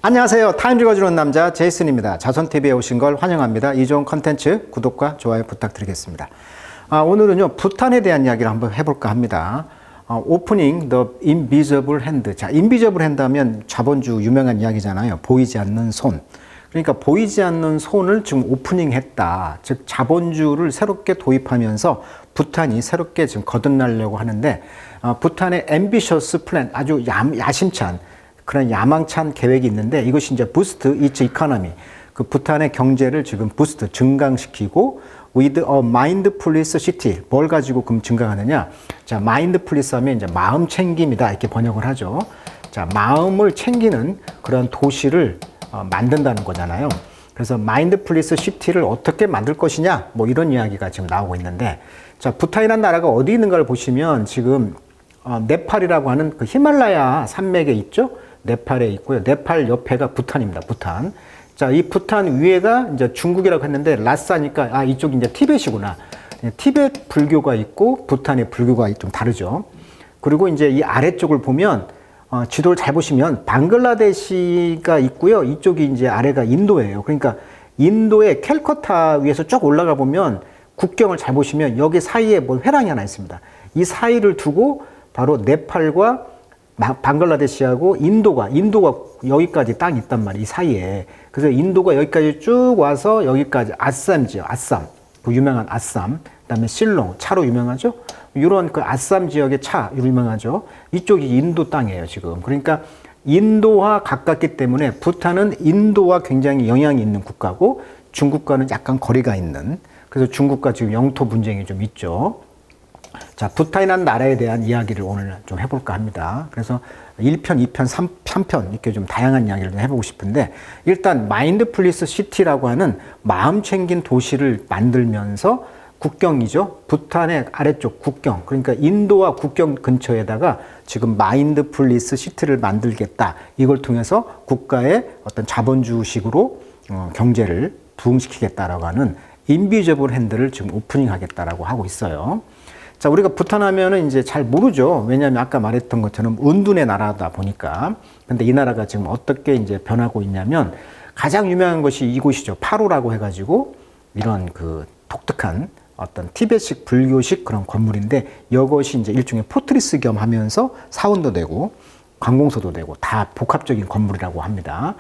안녕하세요. 타임 읽어주는 남자 제이슨입니다. 자선TV에 오신 걸 환영합니다. 이 좋은 컨텐츠 구독과 좋아요 부탁드리겠습니다. 오늘은요, 부탄에 대한 이야기를 한번 해볼까 합니다. 오프닝 the invisible hand. 자, invisible hand 하면 자본주 유명한 이야기잖아요. 보이지 않는 손. 그러니까 보이지 않는 손을 지금 오프닝 했다. 즉, 자본주를 새롭게 도입하면서 부탄이 새롭게 지금 거듭나려고 하는데, 부탄의 ambitious plan, 아주 야심찬, 그런 야망찬 계획이 있는데, 이것이 이제 부스트 its economy, 그 부탄의 경제를 지금 부스트 증강시키고 with a mindfulness city, 뭘 가지고 그럼 증강하느냐? 자, mindfulness 하면 이제 마음 챙김이다, 이렇게 번역을 하죠. 자, 마음을 챙기는 그런 도시를 만든다는 거잖아요. 그래서 mindfulness city를 어떻게 만들 것이냐, 뭐 이런 이야기가 지금 나오고 있는데, 자, 부탄이라는 나라가 어디 있는가를 보시면 지금 네팔이라고 하는 그 히말라야 산맥에 있죠. 네팔에 있고요. 네팔 옆에가 부탄입니다. 부탄. 자, 이 부탄 위에가 이제 중국이라고 했는데 라싸니까 이쪽이 이제 티벳이구나. 티벳 불교가 있고 부탄의 불교가 좀 다르죠. 그리고 이제 이 아래쪽을 보면 지도를 잘 보시면 방글라데시가 있고요. 이쪽이 이제 아래가 인도예요. 그러니까 인도의 캘커타 위에서 쭉 올라가 보면 국경을 잘 보시면 여기 사이에 뭐 회랑이 하나 있습니다. 이 사이를 두고 바로 네팔과 방글라데시하고 인도가 여기까지 땅이 있단 말이에요. 이 사이에. 그래서 인도가 여기까지 쭉 와서 여기까지 아쌈 지역, 아쌈. 그 유명한 아쌈. 그다음에 실롱, 차로 유명하죠? 이런 그 아쌈 지역의 차 유명하죠? 이쪽이 인도 땅이에요, 지금. 그러니까 인도와 가깝기 때문에 부탄은 인도와 굉장히 영향이 있는 국가고 중국과는 약간 거리가 있는, 그래서 중국과 지금 영토 분쟁이 좀 있죠. 자, 부탄이라는 나라에 대한 이야기를 오늘 좀 해볼까 합니다. 그래서 1편, 2편, 3편 이렇게 좀 다양한 이야기를 좀 해보고 싶은데, 일단 마인드풀리스 시티라고 하는 마음 챙긴 도시를 만들면서 국경이죠. 부탄의 아래쪽 국경, 그러니까 인도와 국경 근처에다가 지금 마인드풀리스 시티를 만들겠다. 이걸 통해서 국가의 어떤 자본주의식으로 경제를 부흥시키겠다라고 하는 인비저블 핸드를 지금 오프닝 하겠다라고 하고 있어요. 자, 우리가 부탄 하면은 이제 잘 모르죠. 왜냐하면 아까 말했던 것처럼 은둔의 나라다 보니까. 근데 이 나라가 지금 어떻게 이제 변하고 있냐면, 가장 유명한 것이 이곳이죠. 파로라고 해가지고 이런 그 독특한 어떤 티벳식 불교식 그런 건물인데, 이것이 이제 일종의 포트리스 겸 하면서 사원도 되고 관공서도 되고 다 복합적인 건물이라고 합니다.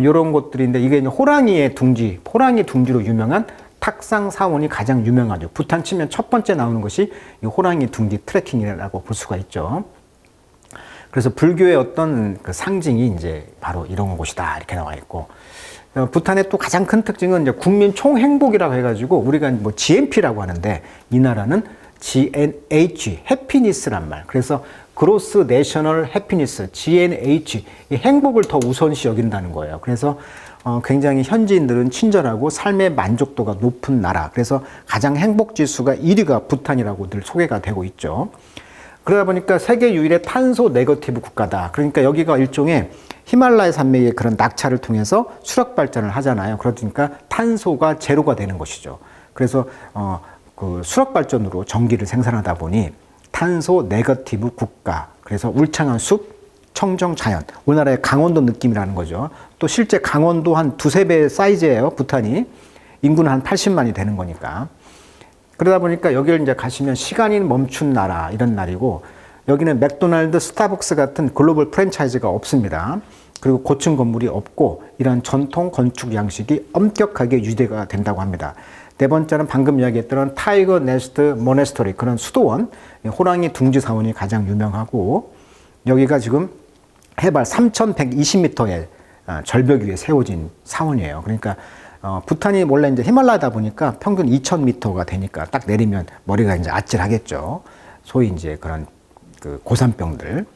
이런 것들인데, 이게 이제 호랑이 둥지로 유명한 탁상 사원이 가장 유명하죠. 부탄 치면 첫 번째 나오는 것이 이 호랑이 둥지 트레킹이라고 볼 수가 있죠. 그래서 불교의 어떤 그 상징이 이제 바로 이런 곳이다, 이렇게 나와 있고, 부탄의 또 가장 큰 특징은 이제 국민 총행복이라고 해가지고 우리가 뭐 GNP라고 하는데, 이 나라는 GNH, 해피니스란 말. 그래서 그로스 내셔널 해피니스, GNH, 이 행복을 더 우선시 여긴다는 거예요. 그래서 굉장히 현지인들은 친절하고 삶의 만족도가 높은 나라. 그래서 가장 행복 지수가 1위가 부탄이라고 늘 소개가 되고 있죠. 그러다 보니까 세계 유일의 탄소 네거티브 국가다. 그러니까 여기가 일종의 히말라야 산맥의 그런 낙차를 통해서 수력 발전을 하잖아요. 그러니까 탄소가 제로가 되는 것이죠. 그래서 그 수력 발전으로 전기를 생산하다 보니 탄소 네거티브 국가. 그래서 울창한 숲, 청정 자연, 우리나라의 강원도 느낌이라는 거죠. 또 실제 강원도 한 두세 배 사이즈예요, 부탄이. 인구는 한 80만이 되는 거니까. 그러다 보니까 여기를 이제 가시면 시간이 멈춘 나라, 이런 날이고, 여기는 맥도날드, 스타벅스 같은 글로벌 프랜차이즈가 없습니다. 그리고 고층 건물이 없고, 이런 전통 건축 양식이 엄격하게 유지가 된다고 합니다. 네 번째는 방금 이야기했던 타이거 네스트 모네스터리, 그런 수도원, 호랑이 둥지 사원이 가장 유명하고, 여기가 지금 해발 3,120m의 절벽 위에 세워진 사원이에요. 그러니까 부탄이 원래 이제 히말라야다 보니까 평균 2,000m가 되니까 딱 내리면 머리가 이제 아찔하겠죠. 소위 이제 그런 그 고산병들.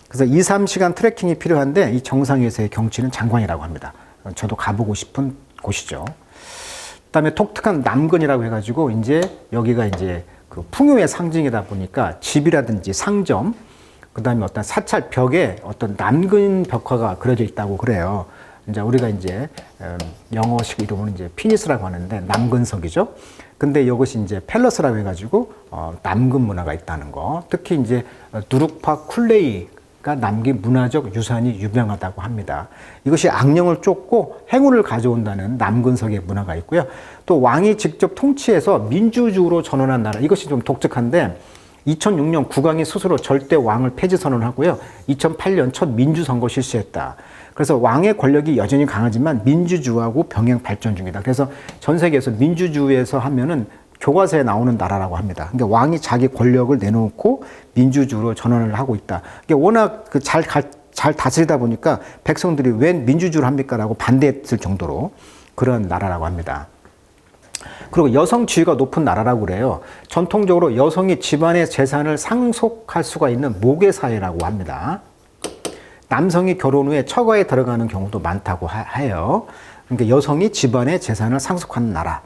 그래서 2, 3시간 트레킹이 필요한데, 이 정상에서의 경치는 장관이라고 합니다. 저도 가보고 싶은 곳이죠. 그다음에 독특한 남근이라고 해가지고, 이제 여기가 이제 그 풍요의 상징이다 보니까 집이라든지 상점, 그 다음에 어떤 사찰 벽에 어떤 남근 벽화가 그려져 있다고 그래요. 이제 우리가 이제 영어식 이름으로 이제 피니스라고 하는데 남근석이죠. 근데 이것이 이제 팰러스라고 해가지고 남근 문화가 있다는 거. 특히 이제 누룩파 쿨레이 남긴 문화적 유산이 유명하다고 합니다. 이것이 악령을 쫓고 행운을 가져온다는 남근석의 문화가 있고요. 또 왕이 직접 통치해서 민주주의로 전환한 나라, 이것이 좀 독특한데 2006년 국왕이 스스로 절대 왕을 폐지 선언하고요. 2008년 첫 민주선거 실시했다. 그래서 왕의 권력이 여전히 강하지만 민주주의하고 병행 발전 중이다. 그래서 전 세계에서 민주주의에서 하면은 교과서에 나오는 나라라고 합니다. 그러니까 왕이 자기 권력을 내놓고 민주주의로 전환을 하고 있다. 그러니까 워낙 잘 다스리다 보니까 백성들이 웬 민주주의를 합니까? 라고 반대했을 정도로 그런 나라라고 합니다. 그리고 여성 지위가 높은 나라라고 그래요. 전통적으로 여성이 집안의 재산을 상속할 수가 있는 모계사회라고 합니다. 남성이 결혼 후에 처가에 들어가는 경우도 많다고 해요. 그러니까 여성이 집안의 재산을 상속하는 나라.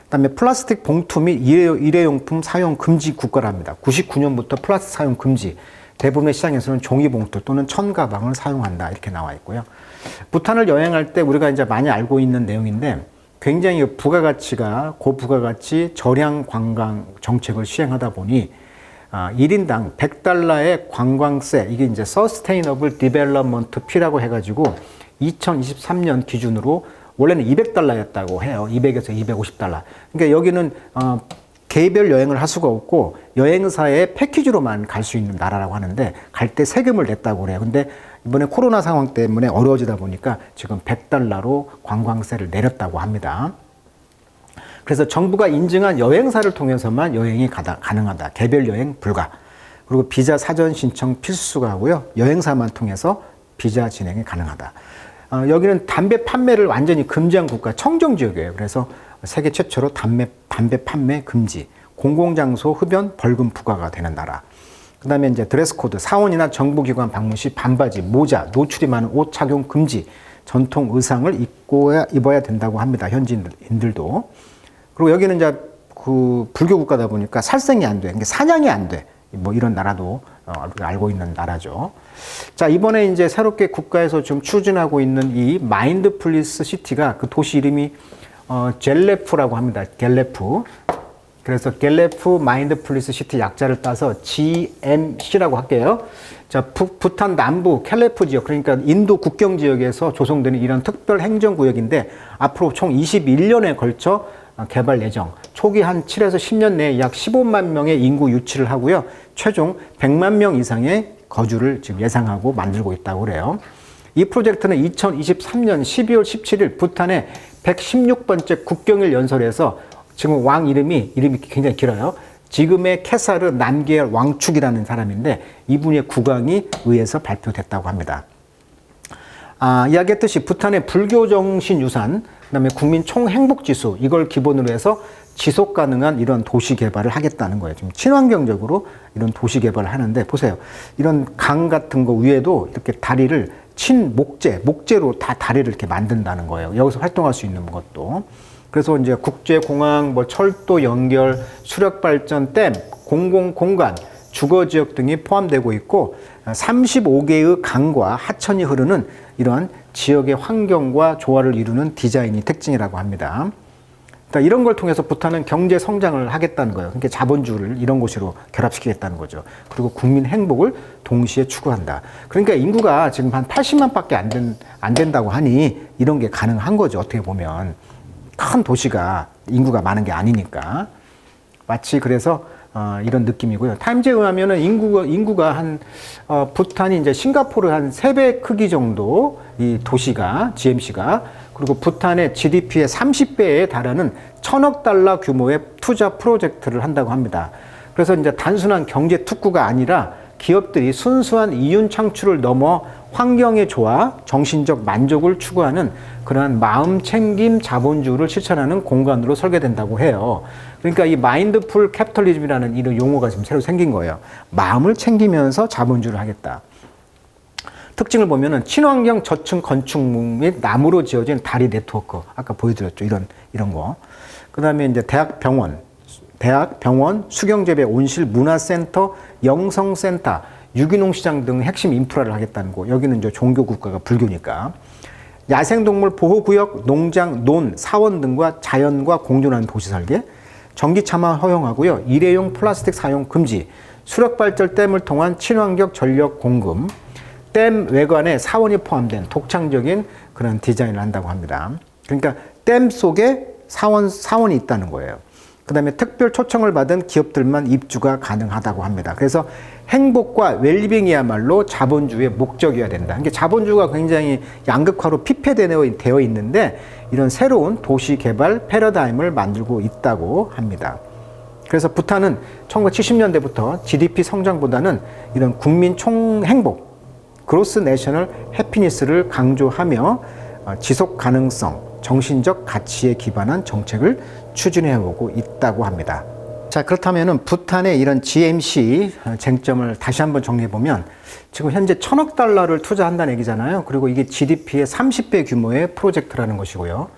그다음에 플라스틱 봉투 및 일회용품 사용 금지 국가랍니다. 99년부터 플라스틱 사용 금지. 대부분의 시장에서는 종이봉투 또는 천가방을 사용한다. 이렇게 나와 있고요. 부탄을 여행할 때 우리가 이제 많이 알고 있는 내용인데 굉장히 부가가치가 고부가가치 저량 관광 정책을 시행하다 보니 1인당 100달러의 관광세, 이게 이제 Sustainable Development Fee라고 해가지고 2023년 기준으로 원래는 200달러였다고 해요. 200에서 250달러. 그러니까 여기는 개별 여행을 할 수가 없고 여행사의 패키지로만 갈 수 있는 나라라고 하는데 갈 때 세금을 냈다고 그래요. 근데 이번에 코로나 상황 때문에 어려워지다 보니까 지금 100달러로 관광세를 내렸다고 합니다. 그래서 정부가 인증한 여행사를 통해서만 여행이 가능하다. 개별 여행 불가. 그리고 비자 사전 신청 필수가 하고요. 여행사만 통해서 비자 진행이 가능하다. 여기는 담배 판매를 완전히 금지한 국가, 청정지역이에요. 그래서 세계 최초로 담배 판매 금지, 공공장소 흡연 벌금 부과가 되는 나라. 그 다음에 이제 드레스 코드, 사원이나 정부기관 방문 시 반바지, 모자, 노출이 많은 옷 착용 금지, 전통 의상을 입어야 된다고 합니다. 현지인들도. 그리고 여기는 이제 그 불교 국가다 보니까 살생이 안 돼. 그러니까 사냥이 안 돼. 뭐 이런 나라도 알고 있는 나라죠. 자, 이번에 이제 새롭게 국가에서 좀 추진하고 있는 이 마인드풀리스 시티가 그 도시 이름이 겔레프라고 합니다. 겔레프. 그래서 겔레프 마인드풀리스 시티 약자를 따서 GMC라고 할게요. 자, 부탄 남부 켈레프 지역, 그러니까 인도 국경 지역에서 조성되는 이런 특별 행정구역인데 앞으로 총 21년에 걸쳐 개발 예정. 초기 한 7에서 10년 내에 약 15만 명의 인구 유치를 하고요. 최종 100만 명 이상의 거주를 지금 예상하고 만들고 있다고 그래요. 이 프로젝트는 2023년 12월 17일 부탄의 116번째 국경일 연설에서 지금 왕 이름이 굉장히 길어요. 지금의 케사르 남계열 왕축이라는 사람인데 이분의 국왕이 의해서 발표됐다고 합니다. 이야기했듯이 부탄의 불교 정신 유산, 그다음에 국민 총행복지수, 이걸 기본으로 해서 지속 가능한 이런 도시 개발을 하겠다는 거예요. 지금 친환경적으로 이런 도시 개발을 하는데 보세요. 이런 강 같은 거 위에도 이렇게 다리를 목재로 다 다리를 이렇게 만든다는 거예요. 여기서 활동할 수 있는 것도. 그래서 이제 국제공항, 철도 연결, 수력발전, 댐, 공공공간, 주거지역 등이 포함되고 있고 35개의 강과 하천이 흐르는 이러한 지역의 환경과 조화를 이루는 디자인이 특징이라고 합니다. 그러니까 이런 걸 통해서 부탄은 경제 성장을 하겠다는 거예요. 그러니까 자본주의를 이런 곳으로 결합시키겠다는 거죠. 그리고 국민 행복을 동시에 추구한다. 그러니까 인구가 지금 한 80만밖에 안 된다고 하니 이런 게 가능한 거죠. 어떻게 보면. 큰 도시가 인구가 많은 게 아니니까. 마치 그래서 이런 느낌이고요. 타임즈에 의하면은 인구가 부탄이 이제 싱가포르 한 3배 크기 정도 이 도시가, GMC가, 그리고 부탄의 GDP의 30배에 달하는 1,000억 달러 규모의 투자 프로젝트를 한다고 합니다. 그래서 이제 단순한 경제 특구가 아니라 기업들이 순수한 이윤 창출을 넘어 환경의 조화, 정신적 만족을 추구하는 그러한 마음 챙김 자본주의를 실천하는 공간으로 설계된다고 해요. 그러니까 이 마인드풀 캐피털리즘이라는 이런 용어가 지금 새로 생긴 거예요. 마음을 챙기면서 자본주의를 하겠다. 특징을 보면은 친환경 저층 건축 및 나무로 지어진 다리 네트워크, 아까 보여드렸죠. 이런 거. 그 다음에 이제 대학, 병원, 수경재배, 온실, 문화센터, 영성센터, 유기농 시장 등 핵심 인프라를 하겠다는 거. 여기는 이제 종교 국가가 불교니까. 야생동물 보호구역, 농장, 논, 사원 등과 자연과 공존하는 도시 설계, 전기차만 허용하고요. 일회용 플라스틱 사용 금지, 수력발전 댐을 통한 친환경 전력 공급, 댐 외관에 사원이 포함된 독창적인 그런 디자인을 한다고 합니다. 그러니까 댐 속에 사원이 있다는 거예요. 그 다음에 특별 초청을 받은 기업들만 입주가 가능하다고 합니다. 그래서 행복과 웰리빙이야말로 자본주의의 목적이어야 된다. 그러니까 자본주의가 굉장히 양극화로 피폐되어 있는데 이런 새로운 도시 개발 패러다임을 만들고 있다고 합니다. 그래서 부탄은 1970년대부터 GDP 성장보다는 이런 국민 총행복, 그로스 내셔널 해피니스를 강조하며 지속 가능성, 정신적 가치에 기반한 정책을 추진해오고 있다고 합니다. 자, 그렇다면은 부탄의 이런 GMC 쟁점을 다시 한번 정리해보면 지금 현재 1,000억 달러를 투자한다는 얘기잖아요. 그리고 이게 GDP의 30배 규모의 프로젝트라는 것이고요.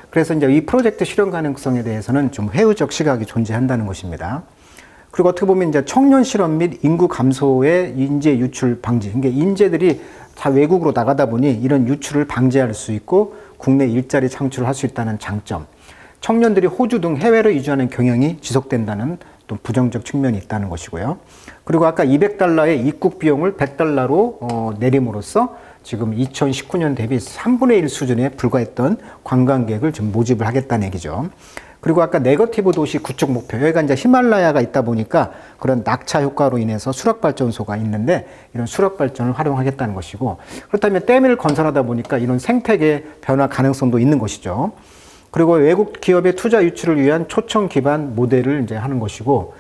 그래서 이제 이 프로젝트 실현 가능성에 대해서는 좀 회의적 시각이 존재한다는 것입니다. 그리고 어떻게 보면 이제 청년 실업 및 인구 감소의 인재 유출 방지. 그러니까 인재들이 다 외국으로 나가다 보니 이런 유출을 방지할 수 있고 국내 일자리 창출을 할 수 있다는 장점. 청년들이 호주 등 해외로 이주하는 경향이 지속된다는 또 부정적 측면이 있다는 것이고요. 그리고 아까 200달러의 입국 비용을 100달러로 내림으로써 지금 2019년 대비 3분의 1 수준에 불과했던 관광객을 좀 모집을 하겠다는 얘기죠. 그리고 아까 네거티브 도시 구축 목표, 여기가 이제 히말라야가 있다 보니까 그런 낙차 효과로 인해서 수력발전소가 있는데 이런 수력발전을 활용하겠다는 것이고, 그렇다면 댐을 건설하다 보니까 이런 생태계 변화 가능성도 있는 것이죠. 그리고 외국 기업의 투자 유치를 위한 초청 기반 모델을 이제 하는 것이고,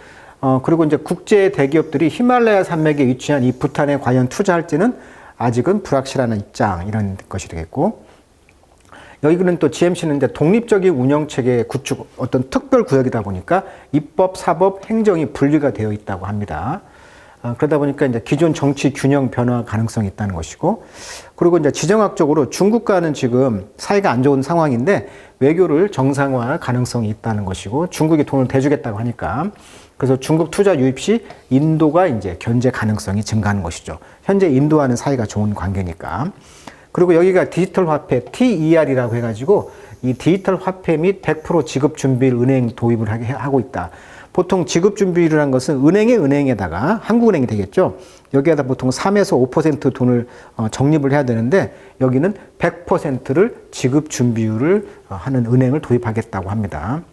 그리고 이제 국제 대기업들이 히말라야 산맥에 위치한 이 부탄에 과연 투자할지는 아직은 불확실한 입장, 이런 것이 되겠고, 여기는 또 GMC는 이제 독립적인 운영 체계 구축, 어떤 특별 구역이다 보니까 입법, 사법, 행정이 분리가 되어 있다고 합니다. 그러다 보니까 이제 기존 정치 균형 변화 가능성이 있다는 것이고, 그리고 이제 지정학적으로 중국과는 지금 사이가 안 좋은 상황인데 외교를 정상화할 가능성이 있다는 것이고, 중국이 돈을 대주겠다고 하니까, 그래서 중국 투자 유입 시 인도가 이제 견제 가능성이 증가하는 것이죠. 현재 인도와는 사이가 좋은 관계니까. 그리고 여기가 디지털 화폐 TER이라고 해가지고 이 디지털 화폐 및 100% 지급 준비율 은행 도입을 하고 있다. 보통 지급 준비율이라는 것은 은행에다가 한국은행이 되겠죠. 여기에다 보통 3에서 5% 돈을 적립을 해야 되는데 여기는 100%를 지급 준비율을 하는 은행을 도입하겠다고 합니다.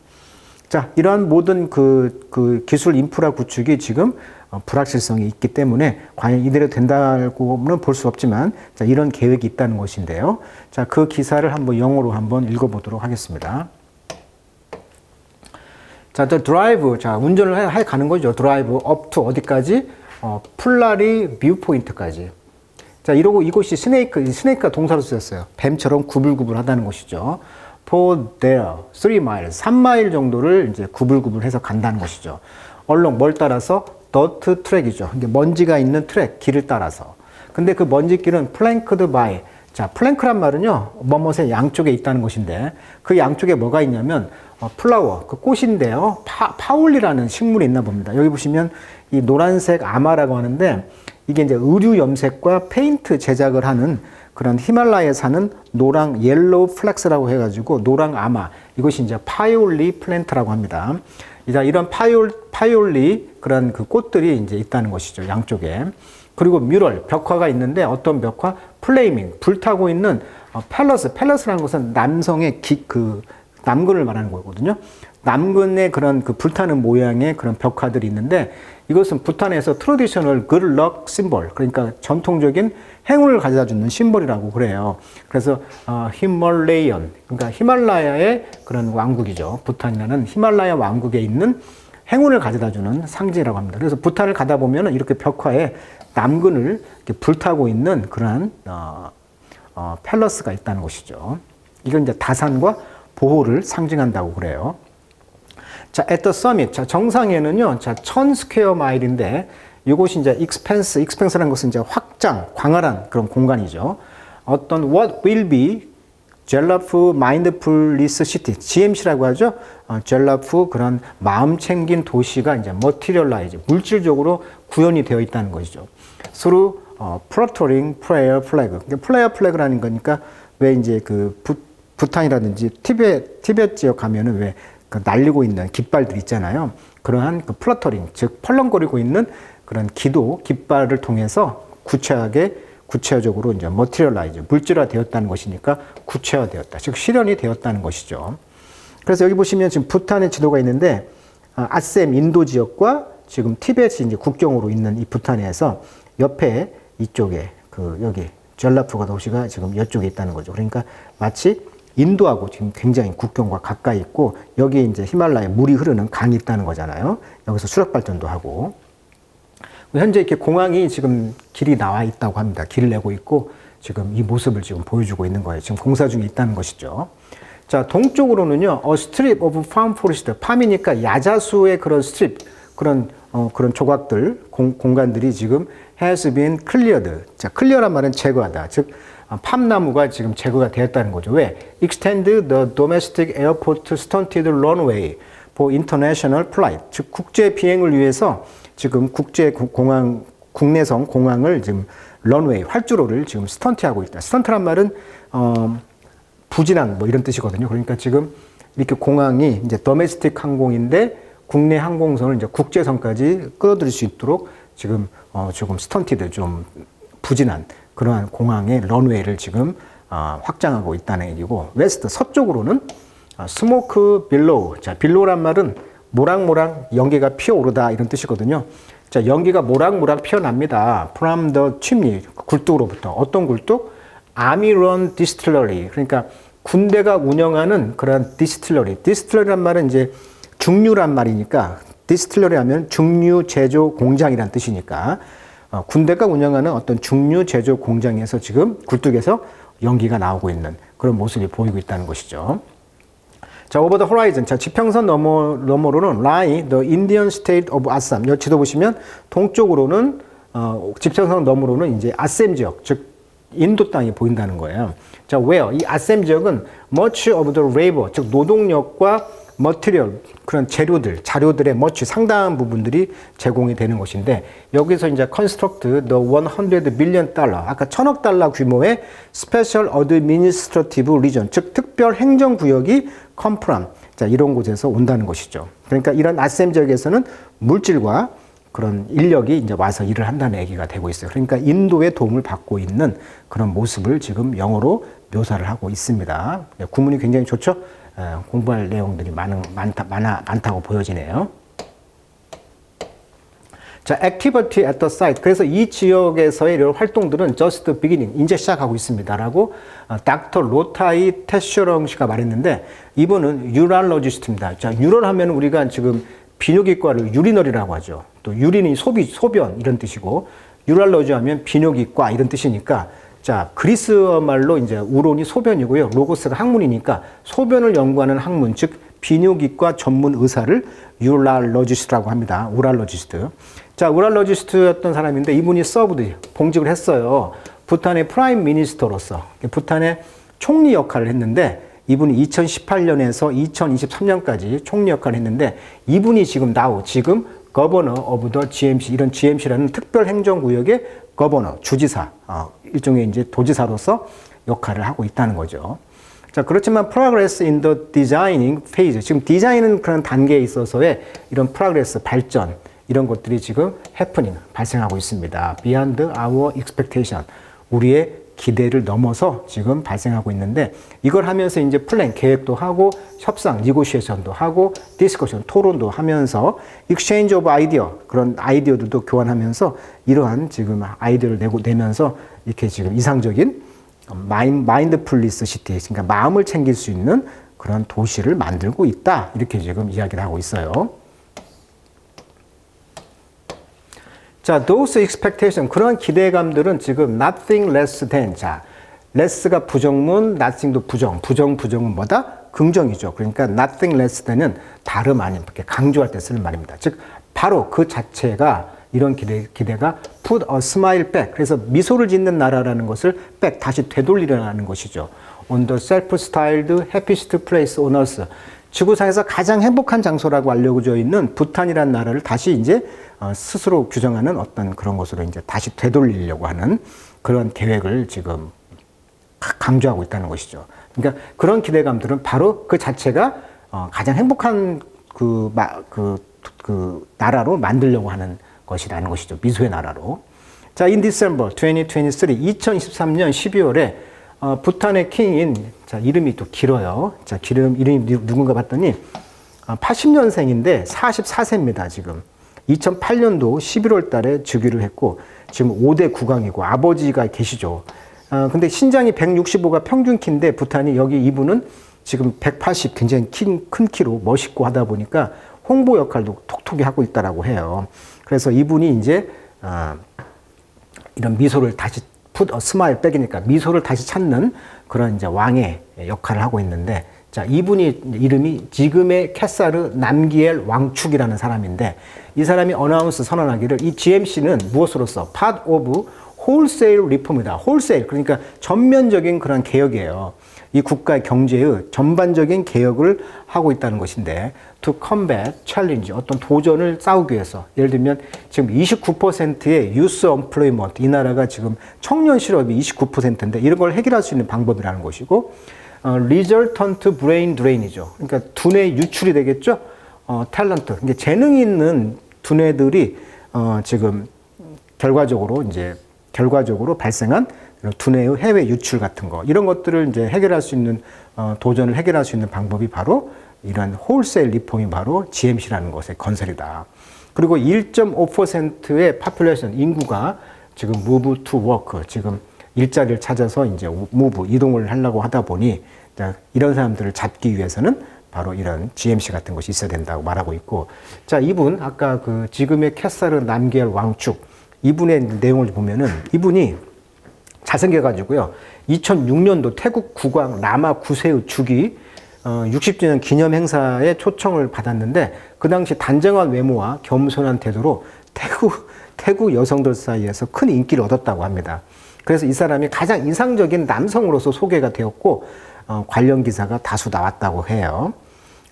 자, 이러한 모든 그 기술 인프라 구축이 지금 불확실성이 있기 때문에 과연 이대로 된다고는 볼 수 없지만, 자, 이런 계획이 있다는 것인데요. 자, 그 기사를 한번 영어로 한번 읽어보도록 하겠습니다. 자, the drive, 자, 운전을 해 가는 거죠. drive up to 어디까지? 플라리 뷰 포인트까지. 자, 이러고 이곳이 스네이크가 동사로 쓰였어요. 뱀처럼 구불구불하다는 것이죠. For there, 3 miles, 3마일 정도를 이제 구불구불해서 간다는 것이죠. 얼렁 뭘 따라서? 더트 트랙이죠. 이게 먼지가 있는 트랙, 길을 따라서. 근데 그 먼지길은 플랭크드 바이. 자, 플랭크란 말은요, 뭐뭇의 양쪽에 있다는 것인데, 그 양쪽에 뭐가 있냐면, 플라워, 그 꽃인데요. 파울리라는 식물이 있나 봅니다. 여기 보시면 이 노란색 아마라고 하는데, 이게 이제 의류 염색과 페인트 제작을 하는 그런 히말라야에 사는 노랑 옐로우 플렉스라고 해가지고 노랑 아마, 이것이 이제 파이올리 플랜트라고 합니다. 이런 파이올리 그런 그 꽃들이 이제 있다는 것이죠, 양쪽에. 그리고 뮤럴, 벽화가 있는데 어떤 벽화? 플레이밍, 불타고 있는 팰러스라는 것은 남성의 남근을 말하는 거거든요. 남근의 그런 그 불타는 모양의 그런 벽화들이 있는데 이것은 부탄에서 트래디셔널 굿럭 심볼, 그러니까 전통적인 행운을 가져다 주는 심볼이라고 그래요. 그래서 히말라이언, 그러니까 히말라야의 그런 왕국이죠. 부탄이라는 히말라야 왕국에 있는 행운을 가져다 주는 상징이라고 합니다. 그래서 부탄을 가다 보면 이렇게 벽화에 남근을 이렇게 불타고 있는 그러한 팰러스가 있다는 것이죠. 이건 이제 다산과 보호를 상징한다고 그래요. 자, at the summit. 자, 정상에는요, 자, 1000 스퀘어 마일인데, 이것이 이제 expanse라는 것은 이제 확장, 광활한 그런 공간이죠. 어떤 what will be 젤라프 마인드풀리스 시티, GMC라고 하죠. 젤라프 그런 마음 챙긴 도시가 이제 머티리얼라이즈, 물질적으로 구현이 되어 있다는 것이죠. through fluttering prayer flag. 플레이어 플래그라는 거니까 왜 이제 그 부탄이라든지 티벳 지역 가면은 왜 그 날리고 있는 깃발들 있잖아요. 그러한 그 플러터링, 즉 펄렁거리고 있는 그런 기도 깃발을 통해서 구체하게 구체적으로 이제 materialize, 물질화 되었다는 것이니까 구체화되었다. 즉 실현이 되었다는 것이죠. 그래서 여기 보시면 지금 부탄의 지도가 있는데 아셈 인도 지역과 지금 티벳이 이제 국경으로 있는 이 부탄에서 옆에 이쪽에 여기 전라프가 도시가 지금 이쪽에 있다는 거죠. 그러니까 마치 인도하고 지금 굉장히 국경과 가까이 있고 여기에 이제 히말라야 물이 흐르는 강이 있다는 거잖아요. 여기서 수력 발전도 하고 현재 이렇게 공항이 지금 길이 나와 있다고 합니다. 길을 내고 있고 지금 이 모습을 지금 보여주고 있는 거예요. 지금 공사 중에 있다는 것이죠. 자, 동쪽으로는요, strip of farm forest, 팜이니까 야자수의 그런 strip, 그런 조각들, 공간들이 지금 has been cleared. 자, clear란 말은 제거하다. 즉, 팜나무가 지금 제거가 되었다는 거죠. 왜? Extend the domestic airport stunted runway for international flight. 즉, 국제 비행을 위해서 지금 국내성 공항을 지금 런웨이, 활주로를 지금 스턴트하고 있다. 스턴트란 말은, 부진한 뭐 이런 뜻이거든요. 그러니까 지금 이렇게 공항이 이제 도메스틱 항공인데 국내 항공선을 이제 국제선까지 끌어들일 수 있도록 지금 조금 스턴티드 좀 부진한 그러한 공항의 런웨이를 지금 확장하고 있다는 얘기고 웨스트 서쪽으로는 스모크 빌로우. 자, 빌로우란 말은 모락모락 연기가 피어오르다 이런 뜻이거든요. 자, 연기가 모락모락 피어납니다. From the chimney, 굴뚝으로부터. 어떤 굴뚝? Army Run Distillery. 그러니까 군대가 운영하는 그런 디스틸러리. 디스틸러리란 말은 이제 중류란 말이니까 디스틸러리 하면 중류 제조 공장이란 뜻이니까 군대가 운영하는 어떤 중류 제조 공장에서 지금 굴뚝에서 연기가 나오고 있는 그런 모습이 보이고 있다는 것이죠. 자, over the horizon. 자, 지평선 너머로는 lie the Indian state of Assam. 여기 지도 보시면 동쪽으로는 지평선 너머로는 이제 아셈 지역, 즉 인도 땅이 보인다는 거예요. 자, where? 이 아셈 지역은 much of the labor, 즉 노동력과 material, 그런 재료들, 자료들의 much 상당한 부분들이 제공이 되는 것인데 여기서 이제 construct the 100 million 달러, 아까 1000억 달러 규모의 special administrative region, 즉 특별 행정 구역이 come from, 자, 이런 곳에서 온다는 것이죠. 그러니까 이런 아셈 지역에서는 물질과 그런 인력이 이제 와서 일을 한다는 얘기가 되고 있어요. 그러니까 인도의 도움을 받고 있는 그런 모습을 지금 영어로 묘사를 하고 있습니다. 구문이 굉장히 좋죠? 공부할 내용들이 많다고 보여지네요. 자, activity at the site. 그래서 이 지역에서의 이런 활동들은 just beginning, 이제 시작하고 있습니다라고 닥터 로타이 테슈렁 씨가 말했는데 이분은 유랄러지스트입니다. 자, 유럴 하면 우리가 지금 비뇨기과를 유리너리라고 하죠. 또 유린이 소변 이런 뜻이고 유랄러지 하면 비뇨기과 이런 뜻이니까 자, 그리스어 말로 이제 우론이 소변이고요. 로고스가 학문이니까 소변을 연구하는 학문, 즉 비뇨기과 전문 의사를 유랄러지스트라고 합니다. 우랄러지스트. 자, 우랄러지스트였던 사람인데 이분이 서브드 봉직을 했어요. 부탄의 프라임 미니스터로서 부탄의 총리 역할을 했는데 이분이 2018년에서 2023년까지 총리 역할을 했는데 이분이 지금 거버너 오브 더 GMC, 이런 GMC라는 특별 행정구역의 거버너, 주지사, 일종의 이제 도지사로서 역할을 하고 있다는 거죠. 자, 그렇지만 progress in the designing phase, 지금 디자인은 그런 단계에 있어서의 이런 progress, 발전, 이런 것들이 지금 happening, 발생하고 있습니다. beyond our expectation, 우리의 기대를 넘어서 지금 발생하고 있는데 이걸 하면서 이제 플랜, 계획도 하고 협상, 니고시에이션도 하고 디스커션, 토론도 하면서 exchange of idea, 그런 아이디어들도 교환하면서 이러한 지금 아이디어를 내면서 이렇게 지금 이상적인 마인드풀리스 시티, 그러니까 마음을 챙길 수 있는 그런 도시를 만들고 있다. 이렇게 지금 이야기를 하고 있어요. 자, those expectation, 그런 기대감들은 지금 nothing less than, 자, less가 부정문, nothing도 부정은 뭐다? 긍정이죠. 그러니까 nothing less than은 다름 아닌, 이렇게 강조할 때 쓰는 말입니다. 즉, 바로 그 자체가 이런 기대가 put a smile back, 그래서 미소를 짓는 나라라는 것을 back, 다시 되돌리려는 것이죠. on the self-styled happiest place on earth, 지구상에서 가장 행복한 장소라고 알려져 있는 부탄이라는 나라를 다시 이제 스스로 규정하는 어떤 그런 것으로 이제 다시 되돌리려고 하는 그런 계획을 지금 강조하고 있다는 것이죠. 그러니까 그런 기대감들은 바로 그 자체가 가장 행복한 그 나라로 만들려고 하는 것이라는 것이죠. 미소의 나라로. 자, in December 2023, 2023년 12월에 부탄의 킹인, 자, 이름이 또 길어요. 자, 이름이 누군가 봤더니 80년생인데 44세입니다, 지금. 2008년도 11월 달에 즉위를 했고, 지금 5대 국왕이고, 아버지가 계시죠. 근데 신장이 165가 평균 키인데, 부탄이 여기 이분은 지금 180, 굉장히 큰 키로 멋있고 하다 보니까 홍보 역할도 톡톡히 하고 있다라고 해요. 그래서 이분이 이제, 이런 미소를 다시 스마일 백이니까 미소를 다시 찾는 그런 이제 왕의 역할을 하고 있는데, 자, 이분이 이름이 지금의 캐사르 남기엘 왕축이라는 사람인데, 이 사람이 어나운스 선언하기를 이 GMC는 무엇으로서 part of wholesale reform이다. wholesale 그러니까 전면적인 그런 개혁이에요. 이 국가의 경제의 전반적인 개혁을 하고 있다는 것인데, to combat challenge, 어떤 도전을 싸우기 위해서, 예를 들면 지금 29%의 youth employment, 이 나라가 지금 청년 실업이 29%인데 이런 걸 해결할 수 있는 방법이라는 것이고, resultant brain drain이죠. 그러니까 두뇌 유출이 되겠죠. 탤런트, 그러니까 재능이 있는 두뇌들이 지금 결과적으로 발생한 두뇌의 해외 유출 같은 거, 이런 것들을 이제 해결할 수 있는, 도전을 해결할 수 있는 방법이 바로 이런 홀세일 리폼이 바로 GMC라는 것의 건설이다. 그리고 1.5%의 파퓰레이션, 인구가 지금 move to work, 지금 일자리를 찾아서 이제 move, 이동을 하려고 하다 보니, 이런 사람들을 잡기 위해서는 바로 이런 GMC 같은 것이 있어야 된다고 말하고 있고, 자, 이분, 아까 그 지금의 캐사르 남겔 왕축, 이분의 내용을 보면은 이분이 잘생겨가지고요. 2006년도 태국 국왕 라마 9세의 즉위 60주년 기념 행사에 초청을 받았는데, 그 당시 단정한 외모와 겸손한 태도로 태국 여성들 사이에서 큰 인기를 얻었다고 합니다. 그래서 이 사람이 가장 이상적인 남성으로서 소개가 되었고, 관련 기사가 다수 나왔다고 해요.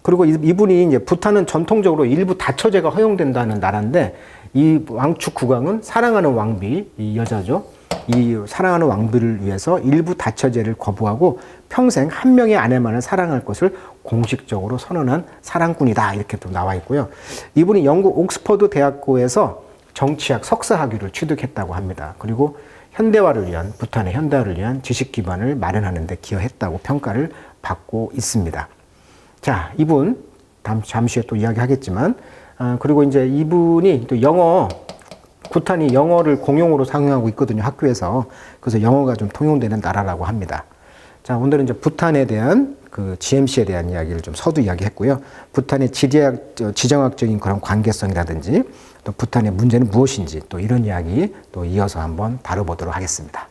그리고 이분이 이제 부탄은 전통적으로 일부 다처제가 허용된다는 나라인데, 이 왕축 국왕은 사랑하는 왕비, 이 여자죠. 이 사랑하는 왕비를 위해서 일부 다처제를 거부하고 평생 한 명의 아내만을 사랑할 것을 공식적으로 선언한 사랑꾼이다, 이렇게 또 나와 있고요. 이분이 영국 옥스퍼드 대학교에서 정치학 석사 학위를 취득했다고 합니다. 그리고 부탄의 현대화를 위한 지식 기반을 마련하는 데 기여했다고 평가를 받고 있습니다. 자, 이분 잠시 후에 또 이야기하겠지만, 그리고 이제 이분이 또 부탄이 영어를 공용어로 사용하고 있거든요, 학교에서. 그래서 영어가 좀 통용되는 나라라고 합니다. 자, 오늘은 이제 부탄에 대한 그 GMC에 대한 이야기를 좀 서두 이야기했고요. 부탄의 지정학적인 그런 관계성이라든지, 또 부탄의 문제는 무엇인지, 또 이런 이야기 또 이어서 한번 다뤄보도록 하겠습니다.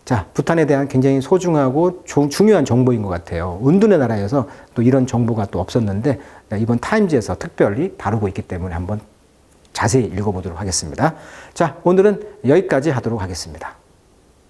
자, 부탄에 대한 굉장히 소중하고 중요한 정보인 것 같아요. 은둔의 나라여서 또 이런 정보가 또 없었는데, 이번 타임즈에서 특별히 다루고 있기 때문에 한번 자세히 읽어보도록 하겠습니다. 자, 오늘은 여기까지 하도록 하겠습니다.